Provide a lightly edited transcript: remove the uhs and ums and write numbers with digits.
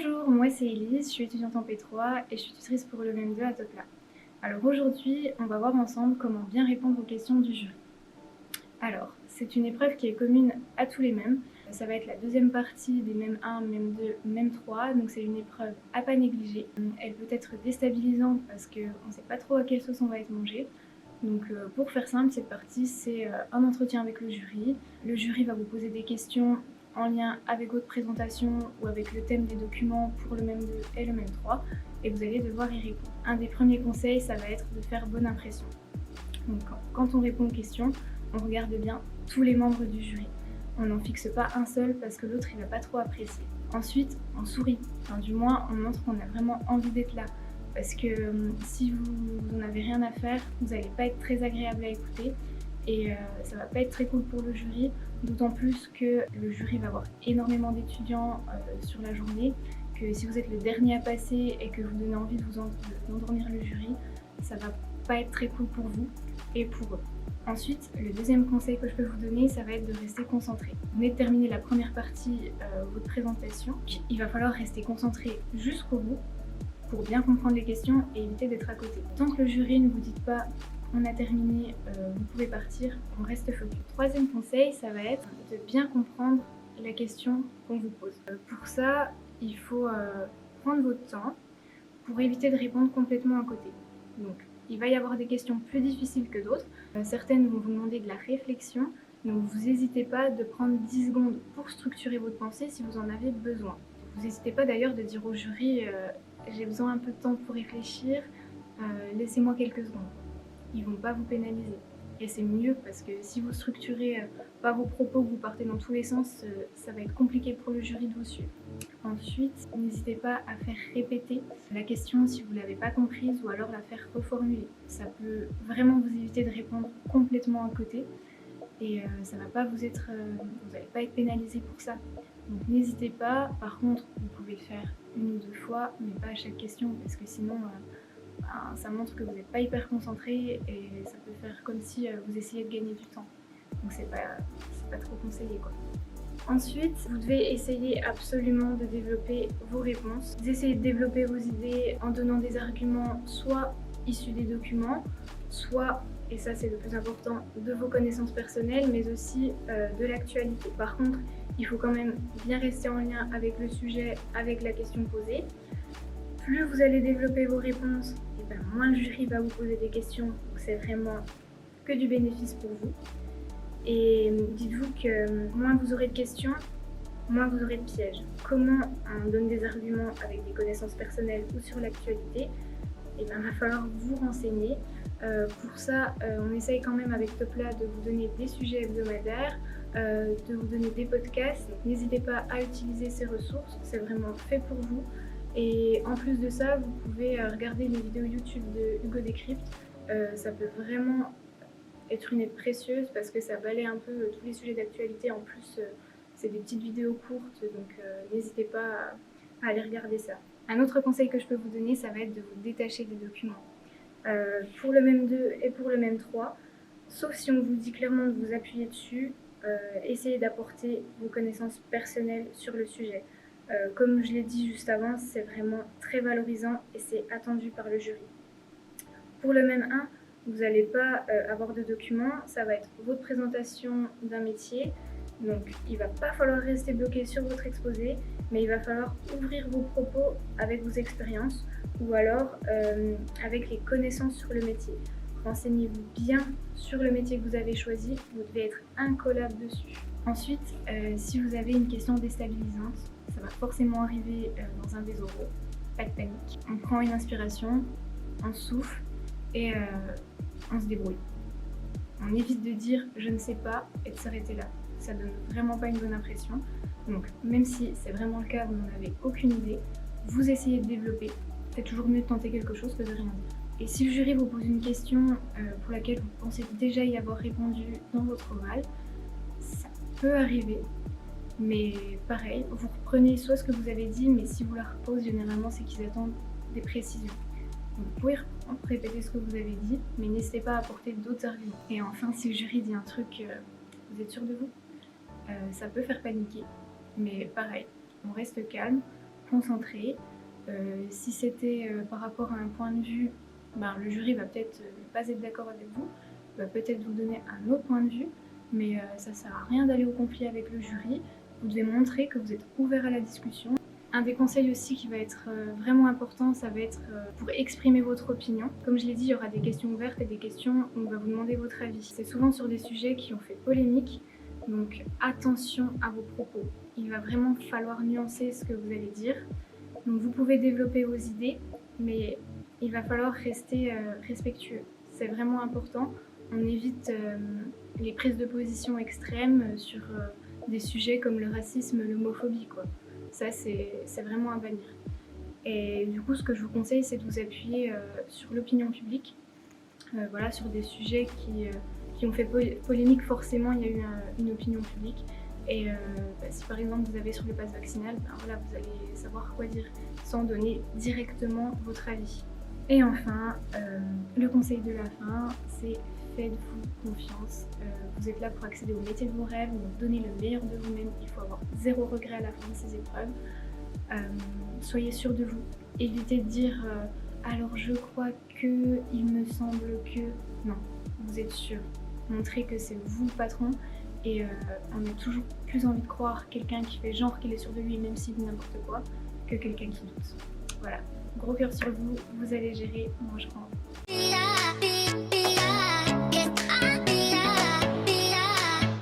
Bonjour, moi c'est Elise, je suis étudiante en P3 et je suis tutrice pour le MEM2 à Topla. Alors aujourd'hui, on va voir ensemble comment bien répondre aux questions du jury. Alors, c'est une épreuve qui est commune à tous les MEM. Ça va être la deuxième partie des MEM 1, MEM 2, MEM 3, donc c'est une épreuve à pas négliger. Elle peut être déstabilisante parce qu'on ne sait pas trop à quelle sauce on va être mangé. Donc pour faire simple, cette partie c'est un entretien avec le jury. Le jury va vous poser des questions en lien avec votre présentation ou avec le thème des documents pour le MEM 2 et le MEM 3 et vous allez devoir y répondre. Un des premiers conseils, ça va être de faire bonne impression. Donc quand on répond aux questions, on regarde bien tous les membres du jury. On n'en fixe pas un seul parce que l'autre il va pas trop apprécier. Ensuite, on sourit. Enfin, du moins, on montre qu'on a vraiment envie d'être là. Parce que si vous n'avez rien à faire, vous n'allez pas être très agréable à écouter et ça va pas être très cool pour le jury, d'autant plus que le jury va avoir énormément d'étudiants sur la journée, que si vous êtes le dernier à passer et que vous donnez envie d'endormir le jury, ça va pas être très cool pour vous et pour eux. Ensuite, le deuxième conseil que je peux vous donner, ça va être de rester concentré. Vous venez de terminer la première partie, votre présentation. Il va falloir rester concentré jusqu'au bout pour bien comprendre les questions et éviter d'être à côté. Tant que le jury ne vous dit pas on a terminé, vous pouvez partir, on reste focus. Troisième conseil, ça va être de bien comprendre la question qu'on vous pose. Pour ça, il faut prendre votre temps pour éviter de répondre complètement à côté. Donc, il va y avoir des questions plus difficiles que d'autres. Certaines vont vous demander de la réflexion, donc vous n'hésitez pas de prendre 10 secondes pour structurer votre pensée si vous en avez besoin. Vous n'hésitez pas d'ailleurs de dire au jury j'ai besoin un peu de temps pour réfléchir, laissez-moi quelques secondes. Ils vont pas vous pénaliser. Et c'est mieux parce que si vous structurez pas vos propos, que vous partez dans tous les sens, ça va être compliqué pour le jury de vous suivre. Ensuite, n'hésitez pas à faire répéter la question si vous ne l'avez pas comprise ou alors la faire reformuler. Ça peut vraiment vous éviter de répondre complètement à côté et ça va pas vous n'allez pas être pénalisé pour ça. Donc n'hésitez pas. Par contre, vous pouvez le faire une ou deux fois, mais pas à chaque question parce que sinon ça montre que vous n'êtes pas hyper concentré et ça peut faire comme si vous essayez de gagner du temps. Donc c'est pas trop conseillé quoi. Ensuite, vous devez essayer absolument de développer vos réponses. Vous essayez de développer vos idées en donnant des arguments soit issus des documents, soit, et ça c'est le plus important, de vos connaissances personnelles, mais aussi de l'actualité. Par contre, il faut quand même bien rester en lien avec le sujet, avec la question posée. Plus vous allez développer vos réponses, et bien moins le jury va vous poser des questions, donc c'est vraiment que du bénéfice pour vous. Et dites-vous que moins vous aurez de questions, moins vous aurez de pièges. Comment on donne des arguments avec des connaissances personnelles ou sur l'actualité? Et bien, il va falloir vous renseigner. Pour ça, on essaye quand même avec Topla de vous donner des sujets hebdomadaires, de vous donner des podcasts. N'hésitez pas à utiliser ces ressources, c'est vraiment fait pour vous. Et en plus de ça, vous pouvez regarder les vidéos YouTube de Hugo Décrypte. Ça peut vraiment être une aide précieuse parce que ça balaye un peu tous les sujets d'actualité. En plus, c'est des petites vidéos courtes, donc n'hésitez pas à aller regarder ça. Un autre conseil que je peux vous donner, ça va être de vous détacher des documents. Pour le MEM 2 et pour le MEM 3, sauf si on vous dit clairement de vous appuyer dessus, essayez d'apporter vos connaissances personnelles sur le sujet. Comme je l'ai dit juste avant, c'est vraiment très valorisant et c'est attendu par le jury. Pour le MEM 1, vous n'allez pas avoir de documents, ça va être votre présentation d'un métier. Donc il ne va pas falloir rester bloqué sur votre exposé, mais il va falloir ouvrir vos propos avec vos expériences ou alors avec les connaissances sur le métier. Renseignez-vous bien sur le métier que vous avez choisi, vous devez être incollable dessus. Ensuite, si vous avez une question déstabilisante, ça va forcément arriver dans un des oraux, pas de panique. On prend une inspiration, on souffle et on se débrouille. On évite de dire je ne sais pas et de s'arrêter là. Ça donne vraiment pas une bonne impression. Donc même si c'est vraiment le cas, vous n'en avez aucune idée, vous essayez de développer. C'est toujours mieux de tenter quelque chose que de rien dire. Et si le jury vous pose une question pour laquelle vous pensez déjà y avoir répondu dans votre oral, ça peut arriver. Mais pareil, vous reprenez soit ce que vous avez dit, mais si vous la reposez, généralement c'est qu'ils attendent des précisions. Donc, vous pouvez répéter ce que vous avez dit, mais n'hésitez pas à apporter d'autres arguments. Et enfin, si le jury dit un truc, vous êtes sûr de vous, ça peut faire paniquer. Mais pareil, on reste calme, concentré. Si c'était par rapport à un point de vue, le jury va peut-être ne pas être d'accord avec vous, va peut-être vous donner un autre point de vue, mais ça ne sert à rien d'aller au conflit avec le jury. Vous devez montrer que vous êtes ouvert à la discussion. Un des conseils aussi qui va être vraiment important, ça va être pour exprimer votre opinion. Comme je l'ai dit, il y aura des questions ouvertes et des questions où on va vous demander votre avis. C'est souvent sur des sujets qui ont fait polémique, donc attention à vos propos. Il va vraiment falloir nuancer ce que vous allez dire. Donc vous pouvez développer vos idées, mais il va falloir rester respectueux. C'est vraiment important. On évite les prises de position extrêmes sur des sujets comme le racisme, l'homophobie, quoi. Ça, c'est vraiment à bannir. Et du coup, ce que je vous conseille, c'est de vous appuyer sur l'opinion publique. Voilà, sur des sujets qui ont fait polémique, forcément, il y a eu une opinion publique. Et si par exemple vous avez sur le pass vaccinal, voilà, vous allez savoir quoi dire sans donner directement votre avis. Et enfin, le conseil de la fin, c'est faites-vous confiance. Vous êtes là pour accéder au métier de vos rêves, donc donnez le meilleur de vous-même. Il faut avoir zéro regret à la fin de ces épreuves. Soyez sûr de vous. Évitez de dire alors je crois que, il me semble que. Non, vous êtes sûr. Montrez que c'est vous le patron. Et on a toujours plus envie de croire quelqu'un qui fait genre qu'il est sûr de lui, même s'il dit n'importe quoi, que quelqu'un qui doute. Voilà, gros cœur sur vous, vous allez gérer, moi je rentre.